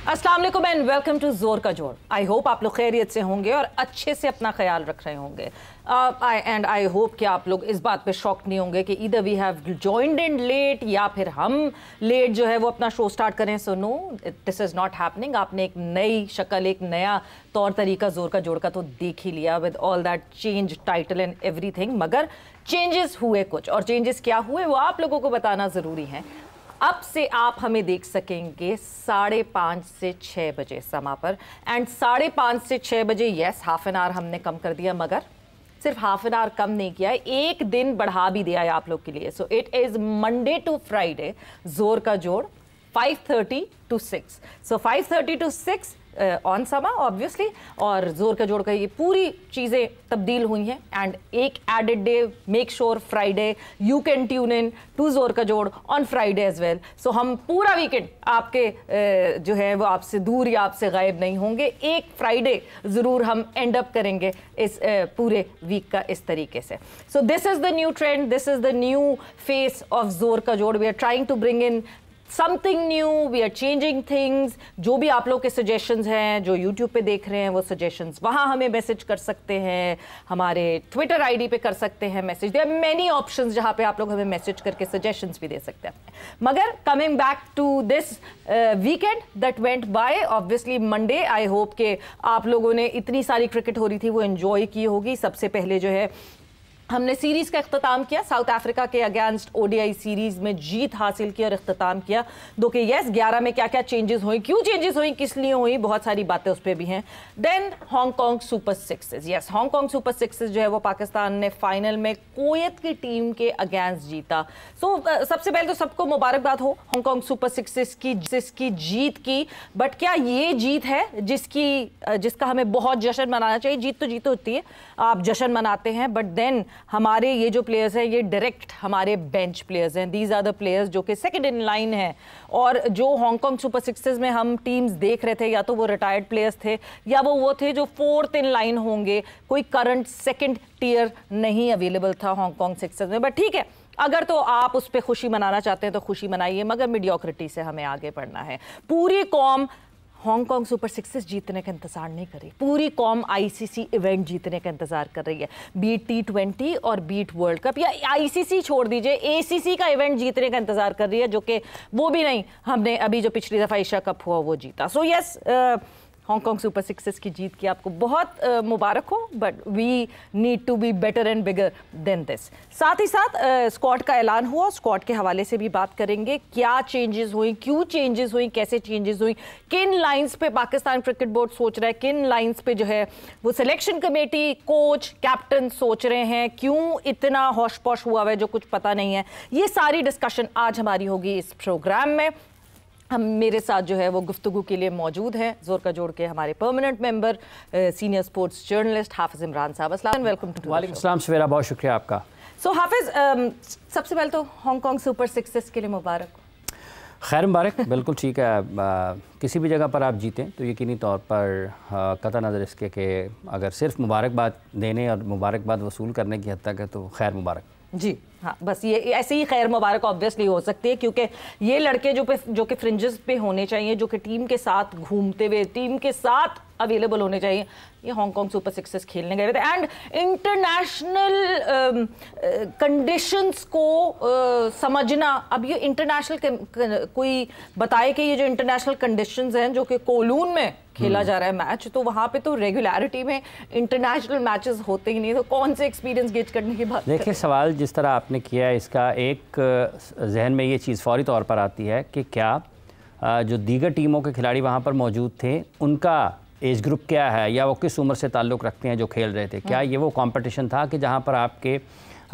अस्सलाम वालेकुम and welcome to जोर का जोर। आई होप आप लोग खैरियत से होंगे और अच्छे से अपना ख्याल रख रहे होंगे। आई होप कि आप लोग इस बात पे शॉक नहीं होंगे कि either we have joined in late या फिर हम लेट जो है वो अपना शो स्टार्ट करें। So no, this is not happening. आपने एक नई शक्ल, एक नया तौर तरीका जोर का जोड़ का तो देख ही लिया with all that change title and everything. मगर चेंजेस हुए कुछ, और चेंजेस क्या हुए वो आप लोगों को बताना ज़रूरी है। अब से आप हमें देख सकेंगे 5:30 से 6 बजे समा पर, एंड 5:30 से 6 बजे यस हाफ एन आवर हमने कम कर दिया, मगर सिर्फ हाफ एन आवर कम नहीं किया है, एक दिन बढ़ा भी दिया है आप लोग के लिए। So it is Monday to Friday जोर का जोड़ 5:30 to 6। So 5:30 to 6 on Samaa obviously, और जोर का जोड़ का ये पूरी चीज़ें तब्दील हुई हैं। एंड एक added day, make sure Friday you can tune in to जोर का जोड़ on Friday as well. So हम पूरा वीकेंड आपके जो है वो आपसे दूर या आपसे गायब नहीं होंगे। एक फ्राइडे ज़रूर हम एंड अप करेंगे इस पूरे वीक का इस तरीके से। So this is the new trend, this is the new face of जोर का जोड़। We are trying to bring in something new, we are changing things. जो भी आप लोग के सजेशंस हैं, जो यूट्यूब पे देख रहे हैं, वो सजेशंस वहाँ हमें मैसेज कर सकते हैं, हमारे ट्विटर आईडी पे कर सकते हैं message. There are many options जहाँ पे आप लोग हमें मैसेज करके सजेशंस भी दे सकते हैं। मगर coming back to this weekend that went by, obviously Monday, I hope के आप लोगों ने इतनी सारी क्रिकेट हो रही थी वो एंजॉय की होगी। सबसे पहले जो है हमने सीरीज़ का इख्तिताम किया, साउथ अफ्रीका के अगेंस्ट ओडीआई सीरीज़ में जीत हासिल की और इख्तिताम किया। दो कि यस 11 में क्या क्या चेंजेस हुई, क्यों चेंजेस हुई, किस लिए हुई, बहुत सारी बातें उस पर भी हैं। Then Hong Kong Super Sixes, yes Hong Kong Super Sixes जो है वो पाकिस्तान ने फाइनल में कुवैत की टीम के अगेंस्ट जीता। सो सबसे पहले तो सबको मुबारकबाद हो हांगकांग सुपर सिक्सेस की जीत की। बट क्या ये जीत है जिसका हमें बहुत जश्न मनाना चाहिए? जीत तो जीत होती है, आप जश्न मनाते हैं, बट देन हमारे ये जो प्लेयर्स हैं ये डायरेक्ट हमारे बेंच प्लेयर्स हैं। दीज आर द प्लेयर्स जो कि सेकंड इन लाइन हैं। और जो हांगकांग सुपर सिक्सेस में हम टीम्स देख रहे थे, या तो वो रिटायर्ड प्लेयर्स थे या वो थे जो फोर्थ इन लाइन होंगे। कोई करंट सेकंड टियर नहीं अवेलेबल था हांगकांग सिक्सेस में। बट ठीक है, अगर तो आप उस पर खुशी मनाना चाहते हैं तो खुशी मनाइए, मगर मीडियोक्रिटी से हमें आगे बढ़ना है। पूरी कौम हांगकांग सुपर सिक्सेस जीतने का इंतजार नहीं कर रही, पूरी कौम आईसीसी इवेंट जीतने का इंतजार कर रही है। बीट T20 और बीट वर्ल्ड कप, या आईसीसी छोड़ दीजिए, एसीसी का इवेंट जीतने का इंतजार कर रही है, जो कि वो भी नहीं, हमने अभी जो पिछली दफ़ा एशिया कप हुआ वो जीता। So yes Hong Kong Super Sixes की जीत की आपको बहुत मुबारक हो, but we need to be better and bigger than this. साथ ही साथ स्क्वाड का ऐलान हुआ, स्क्वाड के हवाले से भी बात करेंगे। क्या चेंजेस हुई, क्यों चेंजेस हुई, कैसे चेंजेस हुई, किन लाइंस पे पाकिस्तान क्रिकेट बोर्ड सोच रहा है, किन लाइंस पे जो है वो सिलेक्शन कमेटी, कोच, कैप्टन सोच रहे हैं, क्यों इतना हौश पौश हुआ है जो कुछ पता नहीं है। ये सारी डिस्कशन आज हमारी होगी इस प्रोग्राम में। हम मेरे साथ जो है वो गुफ्तगू के लिए मौजूद हैं जोर का जोड़ के हमारे permanent member, senior sports journalist हाफिज़ इमरान साहब। अस्सलाम वेलकम टू। वालेकुम अस्सलाम सवेरा, बहुत शुक्रिया आपका। सो हाफिज़, सबसे पहले तो हांगकांग सुपर सिक्सेस के लिए मुबारक। खैर मुबारक, बिल्कुल ठीक है। किसी भी जगह पर आप जीतें तो यकीनी तौर पर कतई नज़र इसके कि अगर सिर्फ मुबारकबाद देने और मुबारकबाद वसूल करने की हद तक है तो खैर मुबारक जी। हाँ, बस ये ऐसे ही खैर मुबारक ऑब्वियसली हो सकती है, क्योंकि ये लड़के जो कि फ्रिंजेस पे होने चाहिए, जो कि टीम के साथ घूमते हुए, टीम के साथ अवेलेबल होने चाहिए, ये हांगकांग सुपर सिक्सेस खेलने गए थे। एंड इंटरनेशनल कंडीशंस को समझना, अब ये इंटरनेशनल कोई बताए कि ये जो इंटरनेशनल कंडीशंस हैं जो कि कोलून में खेला जा रहा है मैच, तो वहाँ पे तो रेगुलरिटी में इंटरनेशनल मैचेस होते ही नहीं, तो कौन से एक्सपीरियंस गेज करने की बात? देखिए, सवाल जिस तरह आपने किया है, इसका एक जहन में ये चीज़ फौरी तौर पर आती है कि क्या जो दीगर टीमों के खिलाड़ी वहाँ पर मौजूद थे उनका एज ग्रुप क्या है, या वो किस उम्र से ताल्लुक़ रखते हैं जो खेल रहे थे। क्या ये वो कंपटीशन था कि जहाँ पर आपके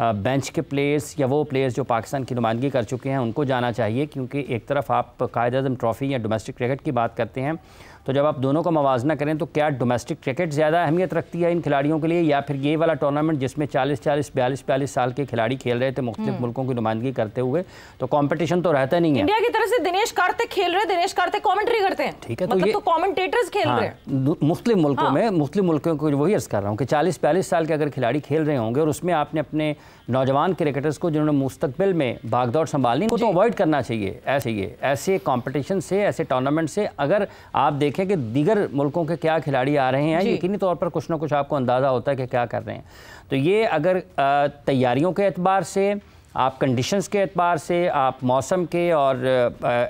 बेंच के प्लेयर्स या वो प्लेयर्स जो पाकिस्तान की नुमाइंदगी कर चुके हैं उनको जाना चाहिए? क्योंकि एक तरफ आप कायद-ए-आज़म ट्रॉफ़ी या डोमेस्टिक क्रिकेट की बात करते हैं तो जब आप दोनों का मवाजना करें तो क्या डोमेस्टिक क्रिकेट ज़्यादा अहमियत रखती है इन खिलाड़ियों के लिए, या फिर ये वाला टूर्नामेंट जिसमें 40-40, 42-42 साल के खिलाड़ी खेल रहे थे मुख्तलिफ मुल्कों की नुमाइंदगी करते हुए, तो कंपटीशन तो रहता नहीं है। इंडिया की तरफ से दिनेश कार्तिक खेल रहे, दिनेश कार्तिक कमेंट्री करते हैं, ठीक है, मतलब तो कमेंटेटर्स खेल रहे हैं मुख्तलिफ मुल्कों में, मुख्तलिफ मुल्कों को वही अर्ज कर रहा हूँ कि 40-42 साल के अगर खिलाड़ी खेल रहे होंगे और उसमें आपने अपने नौजवान क्रिकेटर्स को जिन्होंने मुस्तकबिल में भागदौड़ संभालनी, उनको तो अवॉइड करना चाहिए। ऐसे कंपटीशन से, ऐसे टूर्नामेंट से अगर आप देखें कि दीगर मुल्कों के क्या खिलाड़ी आ रहे हैं, यकीनी तौर पर कुछ ना कुछ आपको अंदाज़ा होता है कि क्या कर रहे हैं। तो ये अगर तैयारियों के एतबार से, आप कंडीशंस के एतबार से, आप मौसम के और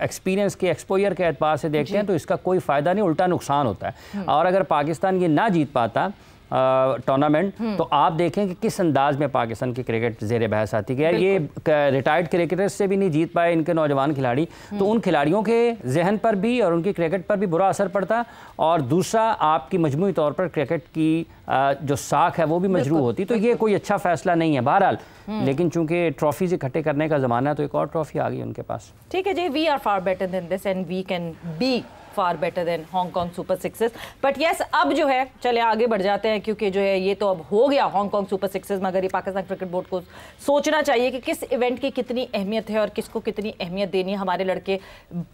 एक्सपीरियंस के, एक्सपोजर के एतबार से देखते हैं तो इसका कोई फ़ायदा नहीं, उल्टा नुकसान होता है। और अगर पाकिस्तान ये ना जीत पाता टूर्नामेंट, तो आप देखें कि किस अंदाज में पाकिस्तान की क्रिकेट ज़ेर बहस आती है। ये रिटायर्ड क्रिकेटर्स से भी नहीं जीत पाए इनके नौजवान खिलाड़ी, तो उन खिलाड़ियों के जहन पर भी और उनकी क्रिकेट पर भी बुरा असर पड़ता, और दूसरा आपकी मजमूई तौर पर क्रिकेट की जो साख है वो भी मजरूह होती। तो ये कोई अच्छा फैसला नहीं है बहरहाल, लेकिन चूंकि ट्रॉफीज इकट्ठे करने का ज़माना है तो एक और ट्रॉफी आ गई उनके पास। ठीक है जी, we are far better than this and we can be far better than Hong Kong Super Sixes. But yes, अब जो है चले आगे बढ़ जाते हैं, क्योंकि जो है ये तो अब हो गया हांगकांग सुपर सिक्सेस, मगर ये पाकिस्तान क्रिकेट बोर्ड को सोचना चाहिए कि किस इवेंट की कितनी अहमियत है और किसको कितनी अहमियत देनी है। हमारे लड़के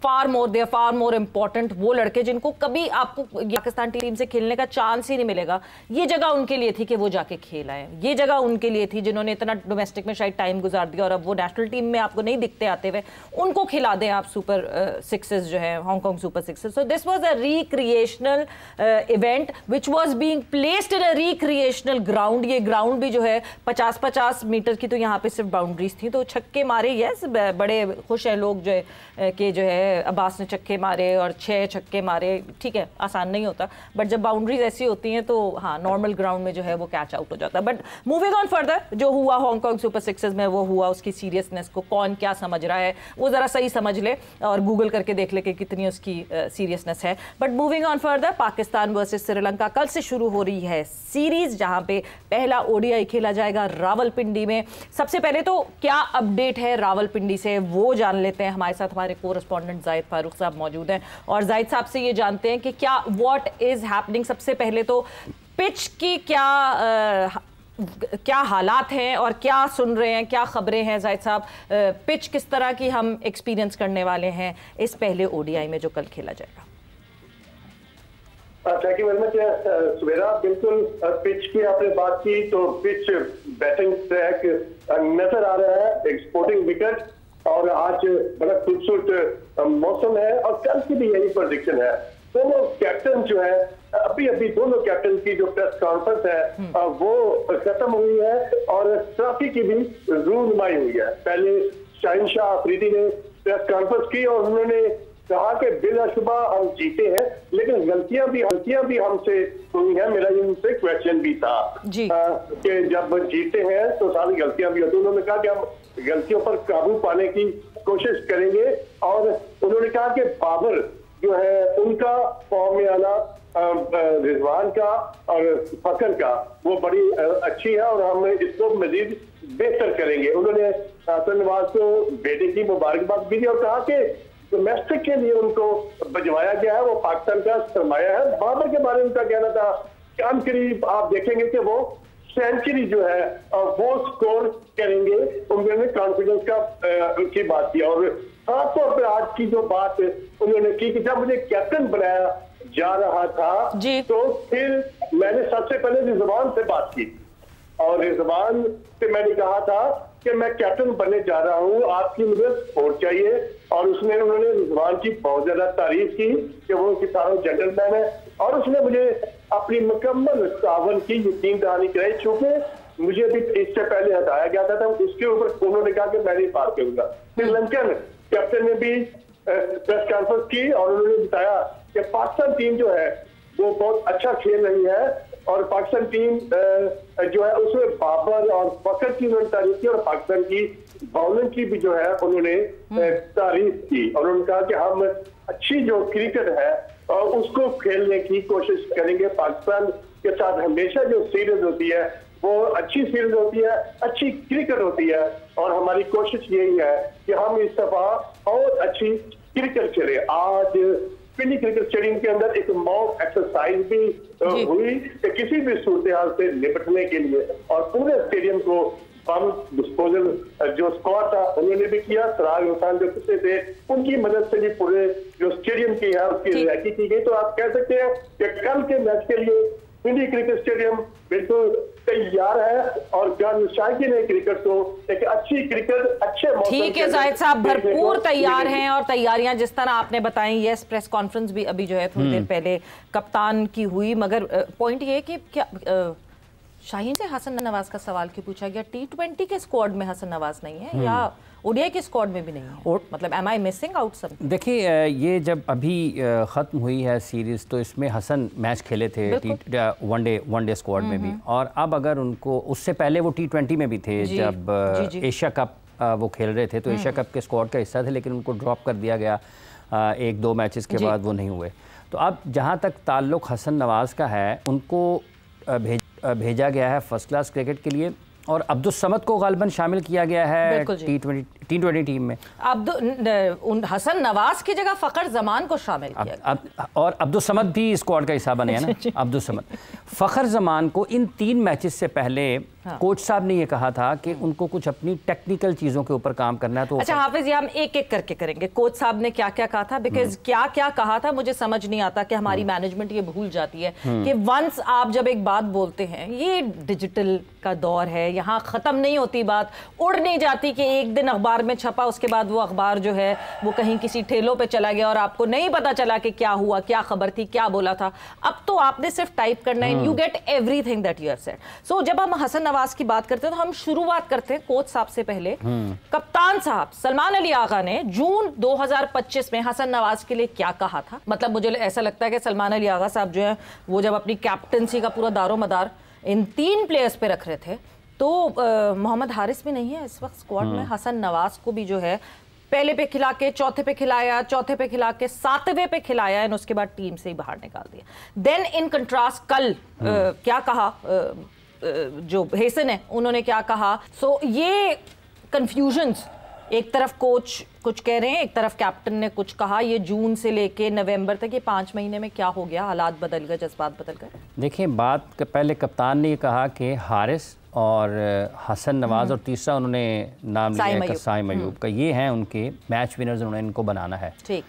फार मोर इंपॉर्टेंट, वो लड़के जिनको कभी आपको पाकिस्तान टीम से खेलने का चांस ही नहीं मिलेगा, ये जगह उनके लिए थी कि वो जाके खेल आए। ये जगह उनके लिए थी जिन्होंने इतना डोमेस्टिक में शायद टाइम गुजार दिया और अब वो नेशनल टीम में आपको नहीं दिखते आते हुए, उनको खिला दें आप सुपर सिक्सेस जो है, Hong Kong Super sixes. So this was a recreational event which was being placed in a recreational ground। ये ग्राउंड भी जो है 50-50 मीटर की, तो यहाँ पे सिर्फ बाउंड्रीज थी, तो छक्के मारे। यस, बड़े खुश हैं लोग जो है कि जो है अब्बास ने छक्के मारे और 6 छक्के मारे। ठीक है, आसान नहीं होता, बट जब बाउंड्रीज ऐसी होती हैं तो हाँ, नॉर्मल ग्राउंड में जो है वो कैच आउट हो जाता है। बट मूविंग ऑन फर्दर, जो हुआ हांगकांग सुपर सिक्सेस में वो हुआ, उसकी सीरियसनेस को कौन क्या समझ रहा है वो ज़रा सही समझ ले और गूगल करके देख ले कि कितनी उसकी सीरियसनेस है। But moving on further, Pakistan versus Sri Lanka कल से शुरू हो रही है सीरीज, जहां पे पहला ओडीआई खेला जाएगा रावलपिंडी में। सबसे पहले तो क्या अपडेट है रावलपिंडी से वो जान लेते हैं। हमारे साथ हमारे कोरेस्पॉन्डेंट जाहिद फारूक साहब मौजूद हैं और जाहिद साहब से ये जानते हैं कि क्या व्हाट इज हैपनिंग। सबसे पहले तो पिच की क्या हालात हैं और क्या सुन रहे हैं, क्या खबरें हैं जाहिद साहब, पिच किस तरह की हम एक्सपीरियंस करने वाले हैं इस पहले ओडीआई में जो कल खेला जाएगा। Thank you very much Savera. बिल्कुल, पिच की आपने बात की तो पिच बैटिंग ट्रैक नजर आ रहा है, एक स्पोर्टिंग विकेट, और आज बड़ा खूबसूरत मौसम है और कल की भी यही प्रेडिक्शन है। दोनों कैप्टन जो है अभी दोनों कैप्टन की जो प्रेस कॉन्फ्रेंस है वो खत्म हुई है और ट्रॉफी की भी रूनुमाई हुई है। पहले शाहीन शाह अफरीदी ने प्रेस कॉन्फ्रेंस की और उन्होंने कहा कि बिलाशुबा हम जीते हैं, लेकिन गलतियां भी हमसे हुई हैं। मेरा ये उनसे क्वेश्चन भी था कि जब जीते हैं तो सारी गलतियां भी होती। उन्होंने कहा कि हम गलतियों पर काबू पाने की कोशिश करेंगे और उन्होंने कहा कि बाबर जो है उनका फॉर्म में आना, रिजवान का और फकर का, वो बड़ी अच्छी है और हम इसको मजीद बेहतर करेंगे। उन्होंने हसन नवाज को बेटे की मुबारकबाद भी दी और कहा कि डोमेस्टिक के लिए उनको बजवाया गया है, वो पाकिस्तान का सरमाया है। बाबर के बारे में उनका कहना था कि अनकरीब आप देखेंगे कि वो सेंचुरी जो है वो स्कोर करेंगे। उन्होंने कॉन्फिडेंस की बात की और खासतौर पर आज की जो बात उन्होंने की कि जब मुझे कैप्टन बनाया जा रहा था तो फिर मैंने सबसे पहले रिजवान से बात की और रिजवान से मैंने कहा था कि मैं कैप्टन बनने जा रहा हूं, आपकी मुझे सपोर्ट चाहिए। और उन्होंने रिजवान की बहुत ज्यादा तारीफ की कि वो किसानों जेंटलमैन है और उसने मुझे अपनी मुकम्मल तावन की यकीन दहानी कराई। चूंकि मुझे भी इससे पहले हटाया गया था उसके ऊपर उन्होंने कहा कि मैं नहीं बात करूंगा। श्रीलंकन कैप्टन ने भी प्रेस कॉन्फ्रेंस की और उन्होंने बताया कि पाकिस्तान टीम जो है वो बहुत अच्छा खेल रही है और पाकिस्तान टीम जो है उसमें बाबर और फकर की उन्होंने तारीफ की और पाकिस्तान की बॉलिंग की भी जो है उन्होंने तारीफ की और उन्होंने कहा कि हम अच्छी जो क्रिकेट है उसको खेलने की कोशिश करेंगे। पाकिस्तान के साथ हमेशा जो सीरीज होती है वो अच्छी सीरीज होती है, अच्छी क्रिकेट होती है और हमारी कोशिश यही है कि हम इस दफा और अच्छी क्रिकेट खेले। आज पिंडी क्रिकेट स्टेडियम के अंदर एक मॉक एक्सरसाइज भी हुई कि किसी भी सूरत हाल से निपटने के लिए, और पूरे स्टेडियम को बम डिस्पोजल जो स्क्वाड था उन्होंने भी किया। सराज हुसैन जो किस्से थे उनकी मदद से भी पूरे जो स्टेडियम की है उसकी रिहायकी की गई। तो आप कह सकते हैं कि कल के मैच के लिए पिंडी क्रिकेट स्टेडियम बिल्कुल तैयार है, और जो शायकीन है क्रिकेट को एक अच्छी क्रिकेट अच्छे मौसम। ठीक है जाहिद साहब, भरपूर तैयार हैं, और तैयारियां जिस तरह आपने बताई, यस प्रेस कॉन्फ्रेंस भी अभी जो है थोड़ी देर पहले कप्तान की हुई, मगर पॉइंट ये कि क्या शाहीन से हसन नवाज का सवाल क्यों पूछा गया? T20 के स्क्वाड में हसन नवाज नहीं है या ओडीआई के स्क्वाड में भी नहीं है? मतलब am I missing out something? देखिए, ये जब अभी ख़त्म हुई है सीरीज़ तो इसमें हसन मैच खेले थे वनडे स्क्वाड में भी, और अब अगर उनको, उससे पहले वो T20 में भी थे जब एशिया कप वो खेल रहे थे, तो एशिया कप के स्क्वाड का हिस्सा थे, लेकिन उनको ड्रॉप कर दिया गया 1-2 मैचेस के बाद, वो नहीं हुए। तो अब जहाँ तक ताल्लुक़ हसन नवाज का है, उनको भेजा गया है फर्स्ट क्लास क्रिकेट के लिए, और अब्दुल समद को गालिबन शामिल किया गया है T20 टीम में। हसन नवाज की जगह फ़खर जमान को शामिल किया और अब्दुल समद भी स्क्वाड का हिस्सा बने हैं ना। अब्दुल समद, फ़खर जमान को इन 3 मैचेस से पहले कोच साहब ने ये कहा था कि उनको कुछ अपनी टेक्निकल चीज़ों के ऊपर काम करना है। तो अच्छा हाफिज, ये हम एक एक करके करेंगे, कोच साहब ने क्या क्या कहा था, बिकॉज क्या क्या कहा था मुझे समझ नहीं आता कि हमारी मैनेजमेंट ये भूल जाती है कि वंस आप जब एक बात बोलते हैं, ये डिजिटल का दौर है, यहाँ ख़त्म नहीं होती बात, उड़ नहीं जाती कि एक दिन अखबार में छपा, उसके बाद वो अखबार जो है वो कहीं किसी ठेलों पे चला गया और आपको नहीं पता चला कि क्या हुआ, क्या खबर थी, क्या बोला था। अब तो आपने सिर्फ टाइप करना है, you get everything that you have said. So जब हम हसन नवाज की बात करते हैं तो हम शुरुआत करते हैं कोच साहब से पहले। कप्तान साहब सलमान अली आगा ने जून 2025 में हसन नवाज के लिए क्या कहा था? मतलब मुझे ऐसा लगता है कि सलमान अली आगा साहब जो है वो जब अपनी कैप्टनसी का पूरा दारोमदार इन 3 प्लेयर्स पे रख रहे थे, तो मोहम्मद हारिस भी नहीं है इस वक्त स्क्वाड में, हसन नवाज को भी जो है पहले पे खिला के चौथे पे खिलाया, चौथे पे खिला के 7वें पे खिलाया, और उसके बाद टीम से ही बाहर निकाल दिया। देन इन कंट्रास्ट कल क्या कहा जो हेसन है, उन्होंने क्या कहा? सो ये कंफ्यूजन्स, एक तरफ कोच कुछ कह रहे हैं, एक तरफ कैप्टन ने कुछ कहा, ये जून से लेके नवंबर तक ये 5 महीने में क्या हो गया? हालात बदल गए, जज्बात बदल गए। देखिए, बात पहले कप्तान ने ये कहा कि हारिस और हसन नवाज और तीसरा उन्होंने नाम लिया साइम अयूब का, ये हैं उनके मैच विनर्स, उन्होंने इनको बनाना है। ठीक,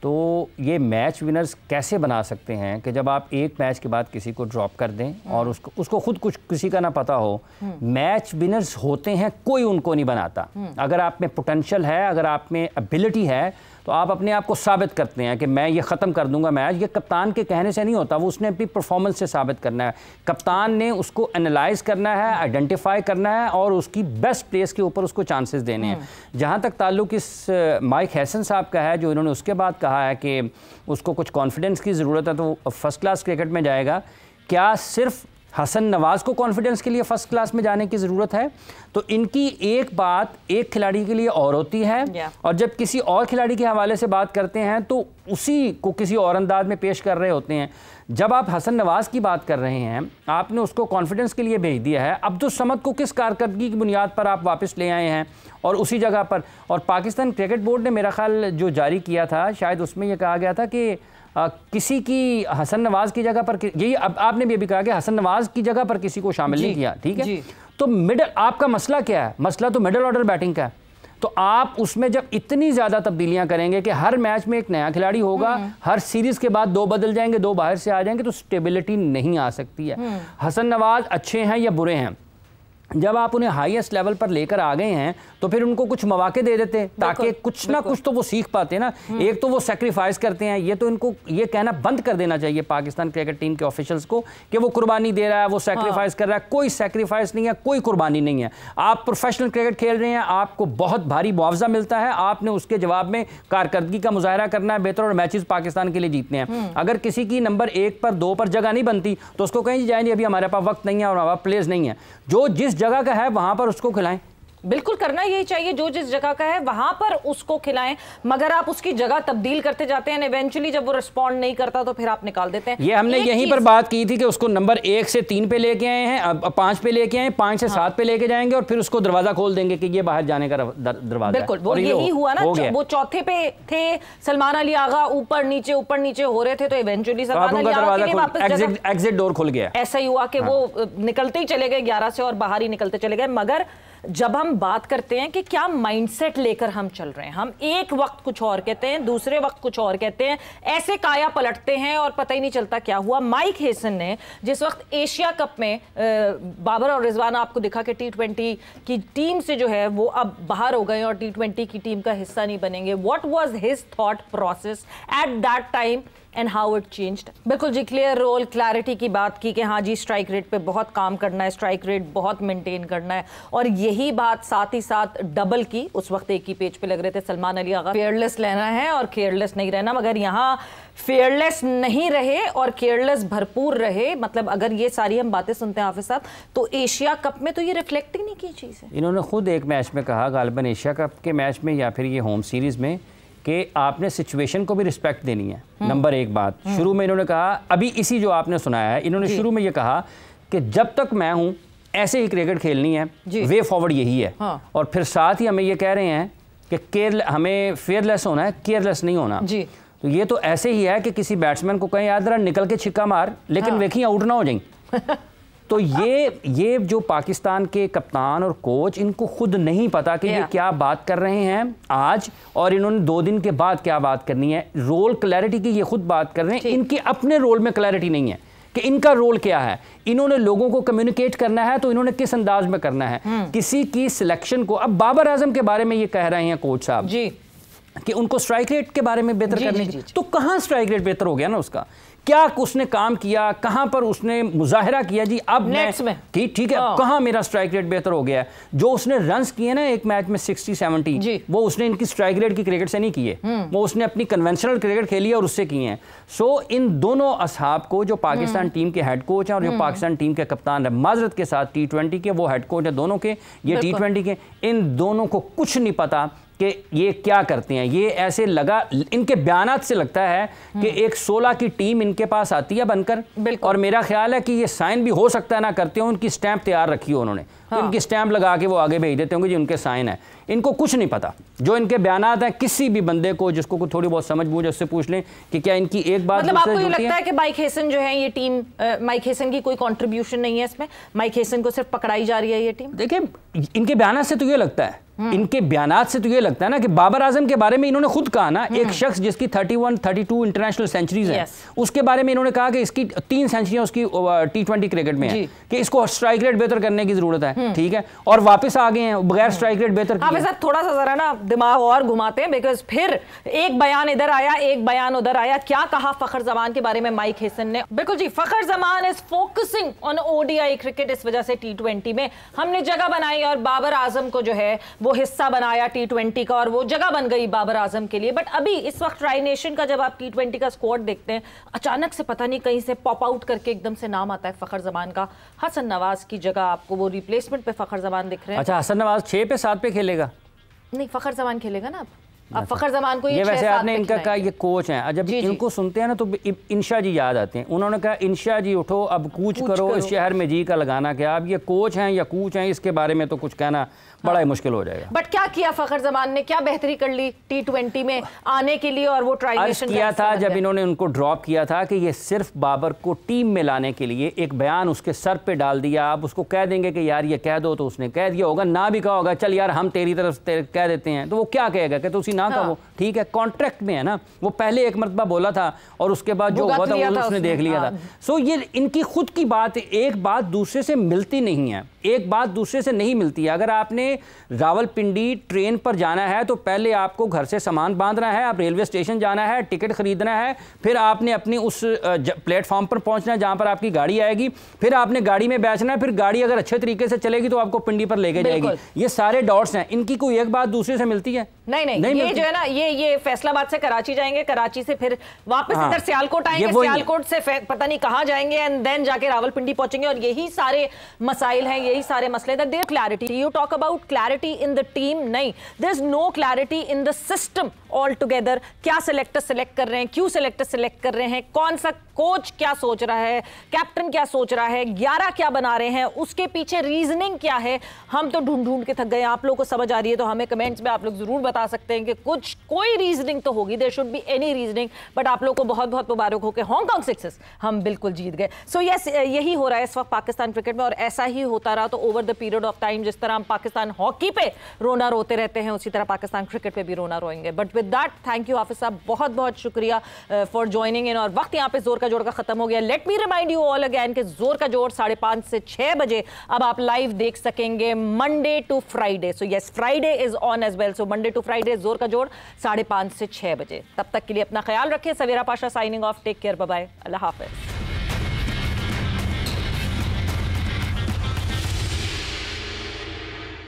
तो ये मैच विनर्स कैसे बना सकते हैं कि जब आप एक मैच के बाद किसी को ड्रॉप कर दें और उसको खुद कुछ किसी का ना पता हो। मैच विनर्स होते हैं, कोई उनको नहीं बनाता। अगर आप में पोटेंशियल है, अगर आप में एबिलिटी है, तो आप अपने आप को साबित करते हैं कि मैं ये ख़त्म कर दूंगा मैच। ये कप्तान के कहने से नहीं होता, वो उसने अपनी परफॉर्मेंस से साबित करना है। कप्तान ने उसको एनालाइज करना है, आइडेंटिफाई करना है और उसकी बेस्ट प्लेस के ऊपर उसको चांसेस देने हैं। जहाँ तक ताल्लुक़ इस माइक हैसन साहब का है, जो इन्होंने उसके बाद कहा है कि उसको कुछ कॉन्फिडेंस की ज़रूरत है तो वो फर्स्ट क्लास क्रिकेट में जाएगा, क्या सिर्फ हसन नवाज को कॉन्फिडेंस के लिए फर्स्ट क्लास में जाने की ज़रूरत है? तो इनकी एक बात एक खिलाड़ी के लिए और होती है, और जब किसी और खिलाड़ी के हवाले से बात करते हैं तो उसी को किसी और अंदाज में पेश कर रहे होते हैं। जब आप हसन नवाज की बात कर रहे हैं, आपने उसको कॉन्फिडेंस के लिए भेज दिया है, अब्दुल समद को किस कारकर्दगी की बुनियाद पर आप वापस ले आए हैं और उसी जगह पर? और पाकिस्तान क्रिकेट बोर्ड ने मेरा ख्याल जो जारी किया था, शायद उसमें यह कहा गया था कि किसी की हसन नवाज की जगह पर, यही अब आपने भी कहा कि हसन नवाज की जगह पर किसी को शामिल नहीं किया। ठीक है, तो मिडल, आपका मसला क्या है? मसला तो मिडल ऑर्डर बैटिंग का है। तो आप उसमें जब इतनी ज़्यादा तब्दीलियां करेंगे कि हर मैच में एक नया खिलाड़ी होगा, हर सीरीज़ के बाद 2 बदल जाएंगे, 2 बाहर से आ जाएंगे, तो स्टेबिलिटी नहीं आ सकती है। हसन नवाज अच्छे हैं या बुरे हैं, जब आप उन्हें हाईएस्ट लेवल पर लेकर आ गए हैं तो फिर उनको कुछ मौके दे देते ताकि कुछ ना कुछ तो वो सीख पाते ना। एक तो वो सेक्रीफाइस करते हैं, ये तो इनको ये कहना बंद कर देना चाहिए पाकिस्तान क्रिकेट टीम के ऑफिशियल्स को कि वो कुर्बानी दे रहा है, वो सेक्रीफाइस कर रहा है। कोई सेक्रीफाइस नहीं है, कोई कुर्बानी नहीं है। आप प्रोफेशनल क्रिकेट खेल रहे हैं, आपको बहुत भारी मुआवजा मिलता है, आपने उसके जवाब में कारकर्दगी का मुजाहरा करना है, बेहतर और मैचेस पाकिस्तान के लिए जीतने हैं। अगर किसी की नंबर 1 पर 2 पर जगह नहीं बनती तो उसको कहीं जाए नहीं, अभी हमारे पास वक्त नहीं है और हमारे पास प्लेयर्स नहीं है। जो जिस जगह का है वहां पर उसको खिलाएं। बिल्कुल करना यही चाहिए, जो जिस जगह का है वहां पर उसको खिलाएं, मगर आप उसकी जगह तब्दील करते जाते हैं, इवेंचुअली जब वो रिस्पॉन्ड नहीं करता तो फिर आप निकाल देते हैं। ये हमने यहीं पर बात की थी कि उसको नंबर 1 से 3 पे लेके आए हैं, अब 5 पे लेके आए, 5 से 7 पे लेके जाएंगे और फिर उसको दरवाजा खोल देंगे कि ये बाहर जाने का दरवाजा। बिल्कुल, वो यही हुआ ना, वो चौथे पे थे सलमान अली आगा, ऊपर नीचे हो रहे थे, तो इवेंचुअली सलमान अली आगा के लिए वापस एग्जिट डोर खुल गया। ऐसा ही हुआ कि वो निकलते ही चले गए 11 से और बाहर ही निकलते चले गए। मगर जब हम बात करते हैं कि क्या माइंडसेट लेकर हम चल रहे हैं, हम एक वक्त कुछ और कहते हैं, दूसरे वक्त कुछ और कहते हैं, ऐसे काया पलटते हैं और पता ही नहीं चलता क्या हुआ। माइक हेसन ने जिस वक्त एशिया कप में बाबर और रिजवान आपको दिखा कि T20 की टीम से जो है वो अब बाहर हो गए और T20 की टीम का हिस्सा नहीं बनेंगे, what was his thought process at that time and how it changed? बिल्कुल जी, क्लियर रोल, क्लैरिटी की बात की कि हाँ जी स्ट्राइक रेट पे बहुत काम करना है, स्ट्राइक रेट बहुत मेंटेन करना है, और यही बात साथ ही साथ डबल की। उस वक्त एक ही पेज पे लग रहे थे सलमान अली आगा, फेयरलेस लेना है और केयरलेस नहीं रहना, मगर यहाँ फेयरलेस नहीं रहे और केयरलेस भरपूर रहे। मतलब अगर ये सारी हम बातें सुनते हैं हाफिज साहब, तो एशिया कप में तो ये रिफ्लेक्ट ही नहीं की चीज़ है। इन्होंने खुद एक मैच में कहा, गालिबन एशिया कप के मैच में या फिर ये होम सीरीज में, कि आपने सिचुएशन को भी रिस्पेक्ट देनी है। नंबर 1 बात शुरू में इन्होंने कहा, अभी इसी जो आपने सुनाया है, इन्होंने शुरू में ये कहा कि जब तक मैं हूं ऐसे ही क्रिकेट खेलनी है, वे फॉरवर्ड यही है। और फिर साथ ही हमें ये कह रहे हैं कि हमें फेयरलेस होना है, केयरलेस नहीं होना जी। तो ये तो ऐसे ही है कि किसी बैट्समैन को कहें यार निकल के छिक्का मार, लेकिन देखिए आउट ना हो जाए। तो ये जो पाकिस्तान के कप्तान और कोच, इनको खुद नहीं पता कि ये क्या बात कर रहे हैं आज, और इन्होंने 2 दिन के बाद क्या बात करनी है। रोल क्लैरिटी की ये खुद बात कर रहे हैं, इनके अपने रोल में क्लैरिटी नहीं है कि इनका रोल क्या है। इन्होंने लोगों को कम्युनिकेट करना है तो इन्होंने किस अंदाज में करना है, किसी की सिलेक्शन को। अब बाबर आजम के बारे में ये कह रहे हैं कोच साहब जी कि उनको स्ट्राइक रेट के बारे में बेहतर करने की, तो कहाँ स्ट्राइक रेट बेहतर हो गया ना उसका? क्या उसने काम किया, कहां पर उसने मुजाहिरा किया जी अब नेक्स्ट में ठीक है, कहां मेरा स्ट्राइक रेट बेहतर हो गया? जो उसने रन्स किए ना एक मैच में 60-70, वो उसने इनकी स्ट्राइक रेट की क्रिकेट से नहीं किए, वो उसने अपनी कन्वेंशनल क्रिकेट खेली और उससे किए हैं। सो इन दोनों असहाब को, जो पाकिस्तान टीम के हेड कोच हैं और जो पाकिस्तान टीम के कप्तान है, माजरत के साथ T20 के वो हेड कोच है दोनों के, ये T20 के, इन दोनों को कुछ नहीं पता कि ये क्या करते हैं। ये ऐसे लगा, इनके बयानात से लगता है कि एक 16 की टीम इनके पास आती है बनकर, और मेरा ख्याल है कि ये साइन भी हो सकता है ना करते हो, उनकी स्टैंप तैयार रखी हो उन्होंने, तो इनकी स्टैंप लगा के वो आगे भेज देते होंगे जी उनके साइन है। इनको कुछ नहीं पता, जो इनके बयानात हैं, किसी भी बंदे को जिसको थोड़ी बहुत समझ बूझ उससे पूछ लें कि क्या इनकी एक बात। मतलब आपको ये लगता है कि माइक हेसन जो है ये टीम, माइक हेसन की कोई कंट्रीब्यूशन नहीं है इसमें, माइक हेसन को सिर्फ पकड़ाई जा रही है ये टीम? देखिए इनके बयानात से तो ये लगता है, इनके बयानात से तो ये लगता है ना कि बाबर आजम के बारे में इन्होंने खुद कहा ना, एक शख्स जिसकी 31-32 इंटरनेशनल सेंचुरीज हैं, उसके बारे में इन्होंने कहा कि इसकी 3 सेंचुरियां उसकी T20 क्रिकेट में है, कि इसको स्ट्राइक रेट बेहतर करने की जरूरत है। ठीक है, और वापस आ गए हैं बगैर स्ट्राइक रेट बेहतर किए। आप थोड़ा सा जरा ना दिमाग और घुमाते हैं, बिकॉज फिर एक बयान इधर आया, एक बयान उधर आया। क्या कहा फखर जमान के बारे में माइक हेसन ने? बिल्कुल जी, Fakhar Zaman is focusing on ODI cricket, इस वजह से T20 में हमने जगह बनाई और बाबर आजम को जो है वो हिस्सा बनाया T20 का, और वो जगह बन गई बाबर आजम के लिए। बट अभी इस वक्त ट्राई नेशन का जब आप T20 का स्क्वाड देखते हैं, अचानक से पता नहीं कहीं से पॉप आउट करके एकदम से नाम आता है फखर जमान का। हसन नवाज की जगह आपको वो रिप्लेसमेंट पे फखर जमान दिख रहे हैं। अच्छा, हसन नवाज 6 पे 7 पे खेलेगा? नहीं, फखर जमान खेलेगा ना अब फखर जमान को ये वैसे आपने इनका कहा ये कोच हैं, जब इनको सुनते हैं ना तो इंशा जी याद आते हैं। उन्होंने कहा इंशा जी उठो अब कूच करो, इस शहर में जी का लगाना क्या। अब ये कोच हैं या कूच हैं, इसके बारे में तो कुछ कहना बड़ा ही मुश्किल हो जाएगा। बट क्या किया फखर जमान ने, क्या बेहतरी कर ली T20 में आने के लिए, और वो ट्राई नेशन किया था जब इन्होंने उनको ड्रॉप किया था कि ये सिर्फ बाबर को टीम में लाने के लिए एक बयान उसके सर पे डाल दिया। आप उसको कह देंगे कि यार ये कह दो, तो उसने कह दिया होगा, ना भी कहा होगा चल यार हम तेरी तरफ कह देते हैं, तो वो क्या कहेगा कि तो उसी ना कहो। ठीक है, कॉन्ट्रैक्ट में है ना, वो पहले एक मरतबा बोला था और उसके बाद जो हुआ था वो उसने देख लिया था। सो ये इनकी खुद की बात, एक बात दूसरे से मिलती नहीं है, एक बात दूसरे से नहीं मिलती है। अगर आपने रावलपिंडी ट्रेन पर जाना है तो पहले आपको घर से सामान बांधना है, आप रेलवे स्टेशन जाना है, टिकट खरीदना है, फिर आपने अपनी उस प्लेटफॉर्म पर पहुंचना है जहां पर आपकी गाड़ी आएगी, फिर आपने गाड़ी में बैठना है, फिर गाड़ी अगर अच्छे तरीके से चलेगी तो आपको पिंडी पर लेके जाएगी। ये सारे डॉट्स हैं, इनकी कोई एक बात दूसरे से मिलती है? नहीं, ये जो है ना, ये फैसलाबाद से कराची जाएंगे, कराची से फिर वापस इधर सियालकोट आएंगे, सियालकोट से पता नहीं कहां जाएंगे, एंड देन जाके रावलपिंडी पहुंचेंगे। और यही सारे मसाइल हैं, यही सारे मसले that there clarity. You talk about clarity in the team, नहीं, there is no clarity in the system all together. क्या सिलेक्टर सिलेक्ट कर रहे हैं, क्यों सिलेक्टर सिलेक्ट कर रहे हैं, कौन सा कोच क्या सोच रहा है, कैप्टन क्या सोच रहा है, 11 क्या बना रहे हैं, उसके पीछे रीजनिंग क्या है, हम तो ढूंढ ढूंढ के थक गए। आप लोगों को समझ आ रही है तो हमें कमेंट्स में आप लोग जरूर बता सकते हैं कि कोई रीजनिंग तो होगी, there should be any reasoning. But आप लोग को बहुत बहुत मुबारक हो कि हांगकांग सिक्सेस हम बिल्कुल जीत गए। सो यस, यही हो रहा है इस वक्त पाकिस्तान क्रिकेट में, और ऐसा ही होता रहा तो over the period of time जिस तरह हम पाकिस्तान हॉकी पे रोना रोते रहते हैं, उसी तरह पाकिस्तान क्रिकेट पे भी रोना रोएंगे। But with that, thank you Hafeez साहब, बहुत बहुत शुक्रिया फॉर ज्वाइनिंग इन। और वक्त यहाँ पे जोर का जोड़ का खत्म हो गया। Let me remind you all again कि जोर का जोड़ 5:30 से 6 बजे अब आप लाइव देख सकेंगे, Monday to Friday. So yes, Friday is on as well. So Monday to Friday जोर का जोड़ 5:30 से 6 बजे। तब तक के लिए अपना ख्याल रखें। Savera Pasha signing off. Take care, bye bye, अल्लाह हाफिज।